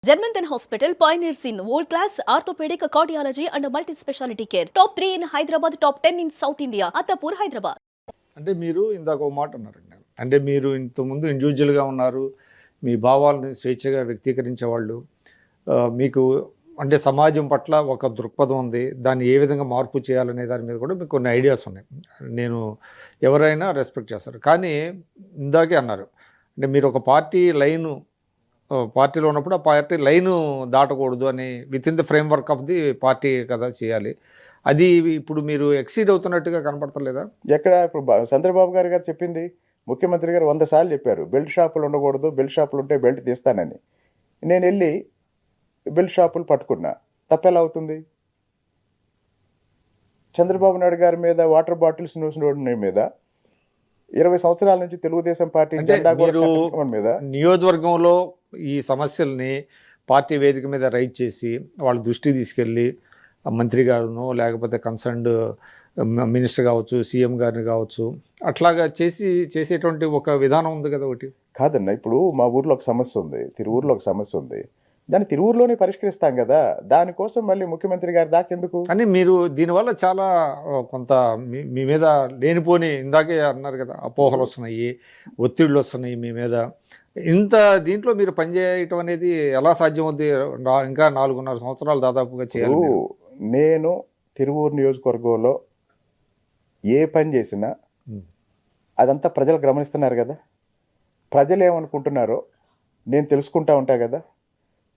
Germanton Hospital pioneers in world-class orthopedic cardiology and multi-specialty care. Top 3 in Hyderabad, top 10 in South India. Attapur, Hyderabad. అంటే మీరు ఇందాక ఒక మాట అన్నారండి. అంటే మీరు ఇంతకుముందు ఇండివిజువల్గా ఉన్నారు, మీ భావాలను స్వేచ్ఛగా వ్యక్తీకరించేవాళ్ళు. మీకు అంటే సమాజం పట్ల ఒక దృక్పథం ఉంది, దాన్ని ఏ విధంగా మార్పు చేయాలనే దాని మీద కూడా మీకు కొన్ని ఐడియాస్ ఉన్నాయి. నేను ఎవరైనా రెస్పెక్ట్ చేస్తారు. కానీ ఇందాకే అన్నారు, అంటే మీరు ఒక పార్టీ లైను పార్టీలో ఉన్నప్పుడు ఆ పార్టీ లైను దాటకూడదు అని with in the framework of the party కదా చేయాలి. అది ఇప్పుడు మీరు ఎక్సీడ్ అవుతున్నట్టుగా కనపడతలేదా? ఎక్కడ ఇప్పుడు చంద్రబాబు గారు చెప్పింది, ముఖ్యమంత్రి గారు 100 సార్లు చెప్పారు బెల్ట్ షాపులు ఉండకూడదు, బెల్ట్ షాపులు ఉంటే బెల్ట్ తీస్తానని. నేను వెళ్ళి బెల్ట్ షాపులు పట్టుకున్నా, తప్పెలా అవుతుంది? చంద్రబాబు నాయుడు గారి మీద వాటర్ బాటిల్స్ నూసిన మీద 20 సంవత్సరాల నుంచి తెలుగుదేశం పార్టీ జెండా మీద నియోజకవర్గంలో ఈ సమస్యల్ని పార్టీ వేదిక మీద రైజ్ చేసి వాళ్ళ దృష్టికి తీసుకెళ్ళి మంత్రి గారును లేకపోతే కన్సర్న్డ్ మినిస్టర్ కావచ్చు, సీఎం గారిని కావచ్చు, అట్లాగా చేసేటువంటి ఒక విధానం ఉంది కదా. ఒకటి కాదన్న, ఇప్పుడు మా ఊర్లో ఒక సమస్య ఉంది, తిరువూరులో ఒక సమస్య ఉంది, దాన్ని తిరువూరులోనే పరిష్కరిస్తాం కదా, దానికోసం మళ్ళీ ముఖ్యమంత్రి గారి దాకెందుకు? కానీ మీరు దీనివల్ల చాలా కొంత మీ మీద లేనిపోని, ఇందాకే అన్నారు కదా, అపోహలు వస్తున్నాయి, ఒత్తిళ్ళు వస్తున్నాయి మీ మీద. ఇంత దీంట్లో మీరు పనిచేయటం అనేది ఎలా సాధ్యం అవుతుంది? ఇంకా 4.5 సంవత్సరాలు దాదాపుగా చేయాలి. నేను తిరువూరు నియోజకవర్గంలో ఏ పని చేసినా అదంతా ప్రజలు గమనిస్తున్నారు కదా. ప్రజలు ఏమనుకుంటున్నారో నేను తెలుసుకుంటా ఉంటా కదా.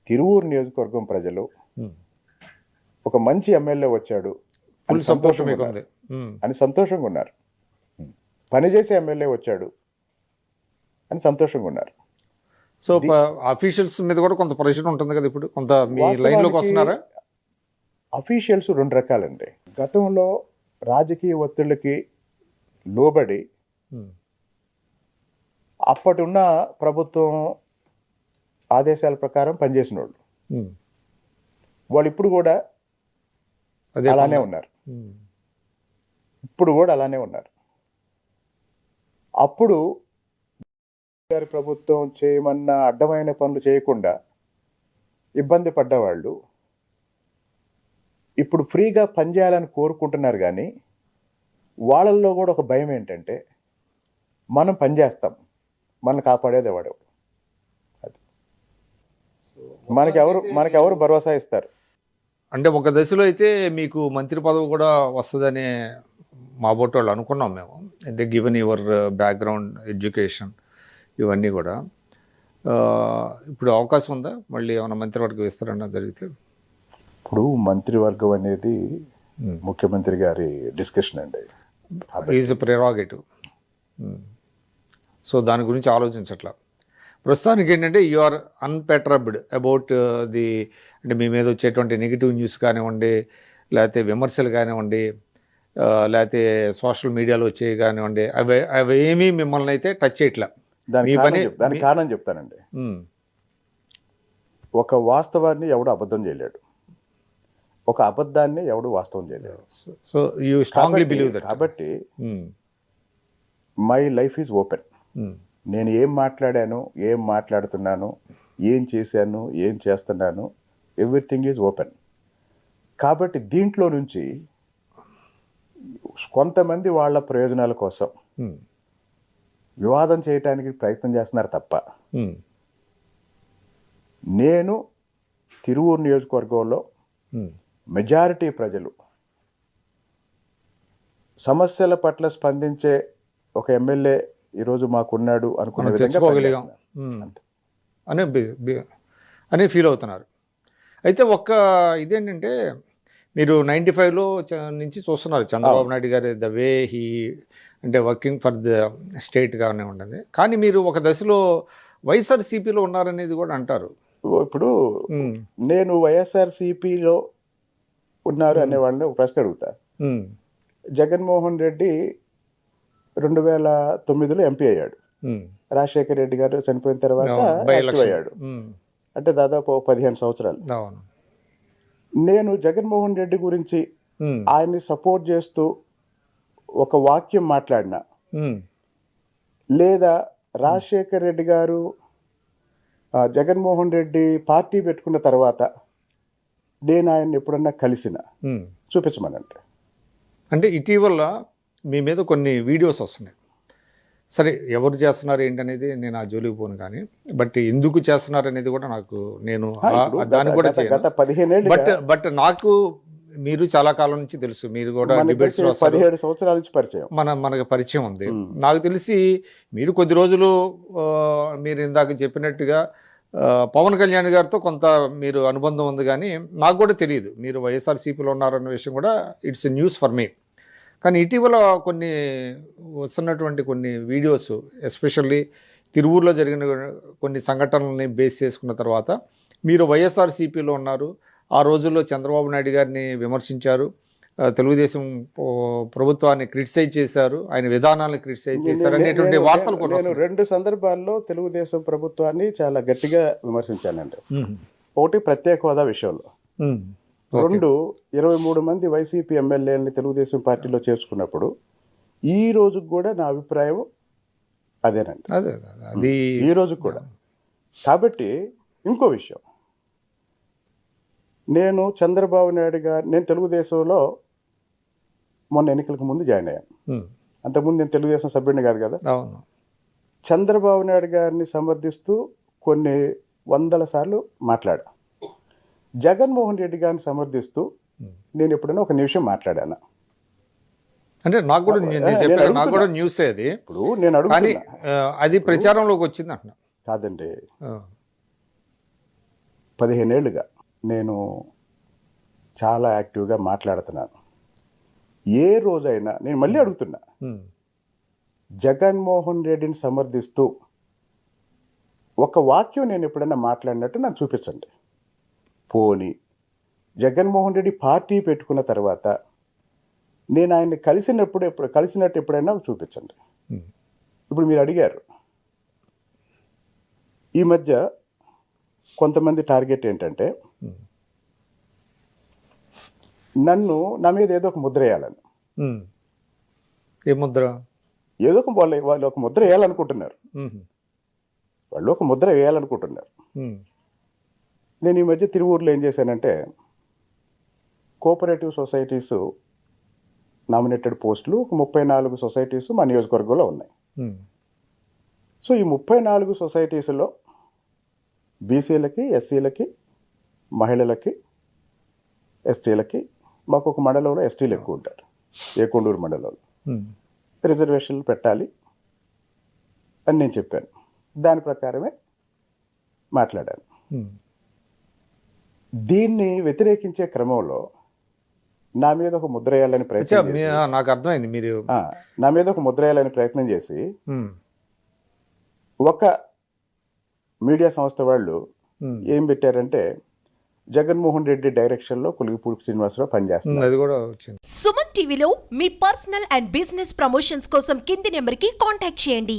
తిరువూరు నియోజకవర్గం ప్రజలు ఒక మంచి ఎమ్మెల్యే వచ్చాడు అని సంతోషంగా ఉన్నారు, పనిచేసే ఎమ్మెల్యే వచ్చాడు అని సంతోషంగా ఉన్నారు. సో అఫీషియల్స్ మీద కూడా కొంత ప్రెషర్ ఉంటుంది కదా. ఇప్పుడు కొంత మీ లైన్లోకి వస్తున్నారా? అఫీషియల్స్ 2 రకాలండి. గతంలో రాజకీయ ఒత్తిళ్ళకి లోబడి అప్పటిన్న ప్రభుత్వం ఆదేశాల ప్రకారం పనిచేసిన వాళ్ళు ఇప్పుడు కూడా అలానే ఉన్నారు. అప్పుడు గారి ప్రభుత్వం చేయమన్న అడ్డమైన పనులు చేయకుండా ఇబ్బంది పడ్డవాళ్ళు ఇప్పుడు ఫ్రీగా పనిచేయాలని కోరుకుంటున్నారు. కానీ వాళ్ళల్లో కూడా ఒక భయం ఏంటంటే, మనం పనిచేస్తాం, మనం కాపాడేది ఎవడు, అది మనకెవరు భరోసా ఇస్తారు? అంటే ఒక దశలో అయితే మీకు మంత్రి పదవి కూడా వస్తుందని మా బోటి వాళ్ళు అనుకున్నాం మేము. అంటే గివెన్ యువర్ బ్యాక్గ్రౌండ్, ఎడ్యుకేషన్, ఇవన్నీ కూడా. ఇప్పుడు అవకాశం ఉందా మళ్ళీ ఏమైనా మంత్రివర్గం ఇస్తారన్నా జరిగితే? ఇప్పుడు మంత్రివర్గం అనేది ముఖ్యమంత్రి గారి డిస్కషన్ అండి, ఈజ్ ప్రెరోగేటివ్. సో దాని గురించి ఆలోచించట్లా ప్రస్తుతానికి. ఏంటంటే యు ఆర్ అన్పెట్రబ్డ్ అబౌట్ ది, అంటే మీ మీద వచ్చేటువంటి నెగిటివ్ న్యూస్ కానివ్వండి, లేకపోతే విమర్శలు కానివ్వండి, లేకపోతే సోషల్ మీడియాలో వచ్చేవి కానివ్వండి, అవి ఏమీ మిమ్మల్ని అయితే టచ్ చేయట్లా. దానికి కారణం చెప్తానండి. ఒక వాస్తవాన్ని ఎవడు అబద్ధం చేయలేడు, ఒక అబద్ధాన్ని ఎవడు వాస్తవం చేయలేడు. So you strongly believe that. కాబట్టి మై లైఫ్ ఈజ్ ఓపెన్. నేను ఏం మాట్లాడాను, ఏం మాట్లాడుతున్నాను, ఏం చేశాను, ఏం చేస్తున్నాను, ఎవ్రీథింగ్ ఈజ్ ఓపెన్. కాబట్టి దీంట్లో నుంచి కొంతమంది వాళ్ళ ప్రయోజనాల కోసం వివాదం చేయడానికి ప్రయత్నం చేస్తున్నారు తప్ప, నేను తిరువూరు నియోజకవర్గంలో మెజారిటీ ప్రజలు సమస్యల పట్ల స్పందించే ఒక ఎమ్మెల్యే ఈరోజు మాకున్నాడు అనుకునే విధంగా అని ఫీల్ అవుతున్నారు. అయితే ఒక్క ఇదేంటంటే, మీరు 95లో నుంచి చూస్తున్నారు చంద్రబాబు నాయుడు గారి ద వే హీ, అంటే వర్కింగ్ ఫర్ ద స్టేట్ గానే ఉండదు. కానీ మీరు ఒక దశలో వైఎస్ఆర్సీపీలో ఉన్నారనేది కూడా అంటారు. ఇప్పుడు నేను వైఎస్ఆర్సీపీలో ఉన్నారు అనే వాళ్ళని ఒక ప్రశ్న అడుగుతా. జగన్మోహన్ రెడ్డి 2009లో ఎంపీ అయ్యాడు, రాజశేఖర్ రెడ్డి గారు చనిపోయిన తర్వాత అయ్యాడు, అంటే దాదాపు 15 సంవత్సరాలు. నేను జగన్మోహన్ రెడ్డి గురించి ఆయన్ని సపోర్ట్ చేస్తూ ఒక వాక్యం మాట్లాడినా, లేదా రాజశేఖర్ రెడ్డి గారు జగన్మోహన్ రెడ్డి పార్టీ పెట్టుకున్న తర్వాత నేను ఆయన ఎప్పుడన్నా కలిసిన చూపించమనంటే. అంటే ఇటీవల మీ మీద కొన్ని వీడియోస్ వస్తున్నాయి. సరే ఎవరు చేస్తున్నారు ఏంటనేది నేను ఆ జోలికి పోను, కానీ బట్ ఎందుకు చేస్తున్నారు అనేది కూడా నాకు నేను దాన్ని కూడా గత 15 ఏళ్ళు బట్ నాకు మీరు చాలా కాలం నుంచి తెలుసు, మీరు కూడా 17 సంవత్సరాల నుంచి పరిచయం, మనకు పరిచయం ఉంది. నాకు తెలిసి మీరు కొద్ది రోజులు మీరు ఇందాక చెప్పినట్టుగా పవన్ కళ్యాణ్ గారితో కొంత మీరు అనుబంధం ఉంది, కానీ నాకు కూడా తెలియదు మీరు వైఎస్ఆర్సీపీలో ఉన్నారన్న విషయం కూడా ఇట్స్ న్యూస్ ఫర్ మీ. కానీ ఇటీవల కొన్ని వస్తున్నటువంటి కొన్ని వీడియోస్, ఎస్పెషల్లీ తిరువూరులో జరిగిన కొన్ని సంఘటనలని బేస్ చేసుకున్న తర్వాత మీరు వైఎస్ఆర్సీపీలో ఉన్నారు, ఆ రోజుల్లో చంద్రబాబు నాయుడు గారిని విమర్శించారు, తెలుగుదేశం ప్రభుత్వాన్ని క్రిటిసైజ్ చేశారు, ఆయన విధానాలను క్రిటిసైజ్ చేశారు అనేటువంటి వార్తలు కూడా. నేను 2 సందర్భాల్లో తెలుగుదేశం ప్రభుత్వాన్ని చాలా గట్టిగా విమర్శించానండి. ఒకటి ప్రత్యేక హోదా విషయంలో, 2 23 మంది వైసీపీ ఎమ్మెల్యేలని తెలుగుదేశం పార్టీలో చేర్చుకున్నప్పుడు ఈ రోజు కూడా నా అభిప్రాయం అదేనండి, అది ఈ రోజు కూడా. కాబట్టి ఇంకో విషయం, నేను చంద్రబాబు నాయుడు గారు, నేను తెలుగుదేశంలో మొన్న ఎన్నికలకు ముందు జాయిన్ అయ్యాను. అంతకుముందు నేను తెలుగుదేశం సభ్యుడిని కాదు కదా. చంద్రబాబు నాయుడు గారిని సమర్థిస్తూ కొన్ని 100 సార్లు మాట్లాడా. జగన్మోహన్ రెడ్డి గారిని సమర్థిస్తూ నేను ఎప్పుడైనా ఒక నిమిషం మాట్లాడాను. అంటే నాకు కూడా న్యూస్ అది. ఇప్పుడు నేను అడుగుతున్నా, అది ప్రచారంలోకి వచ్చింది అంటున్నా. కాదండి, 15 ఏళ్ళుగా నేను చాలా యాక్టివ్గా మాట్లాడుతున్నాను. ఏ రోజైనా నేను మళ్ళీ అడుగుతున్నా, జగన్మోహన్ రెడ్డిని సమర్థిస్తూ ఒక వాక్యం నేను ఎప్పుడైనా మాట్లాడినట్టు నాకు చూపించండి. పోని జగన్మోహన్ రెడ్డి పార్టీ పెట్టుకున్న తర్వాత నేను ఆయన్ని కలిసినట్టు ఎప్పుడైనా చూపించండి. ఇప్పుడు మీరు అడిగారు, ఈ మధ్య కొంతమంది టార్గెట్ ఏంటంటే నా మీద ఏదో ఒక ముద్ర వేయాలని. ఏ ముద్ర? ఏదో ఒక వాళ్ళు ఒక ముద్ర వేయాలనుకుంటున్నారు, వాళ్ళు ఒక ముద్ర వేయాలనుకుంటున్నారు. నేను ఈ మధ్య తిరువూరులో ఏం చేశానంటే, కోఆపరేటివ్ సొసైటీస్ నామినేటెడ్ పోస్టులు 34 సొసైటీస్ మా నియోజకవర్గంలో ఉన్నాయి. సో ఈ 34 సొసైటీస్లో బీసీలకి, ఎస్సీలకి, మహిళలకి, ఎస్టీలకి, మాకు ఒక మండలంలో ఎస్టీలు ఎక్కువ ఉంటారు, ఏకొండూరు మండలంలో రిజర్వేషన్లు పెట్టాలి అని నేను చెప్పాను. దాని ప్రకారమే మాట్లాడాను. దీన్ని వ్యతిరేకించే క్రమంలో నా మీద ఒక ముద్ర వేయాలని ప్రయత్నం, నాకు అర్థమైంది, మీరు నా మీద ఒక ముద్ర వేయాలని ప్రయత్నం చేసి ఒక మీడియా సంస్థ వాళ్ళు ఏం పెట్టారంటే, జగన్మోహన్ రెడ్డి డైరెక్షన్లో కులిగిపూడి శ్రీనివాసరావు పనిచేస్తున్నారు. అది కూడా వచ్చింది. సుమన్ టీవీలో మీ పర్సనల్ అండ్ బిజినెస్ ప్రమోషన్స్ కోసం కింది నెంబర్కి కాంటాక్ట్ చేయండి.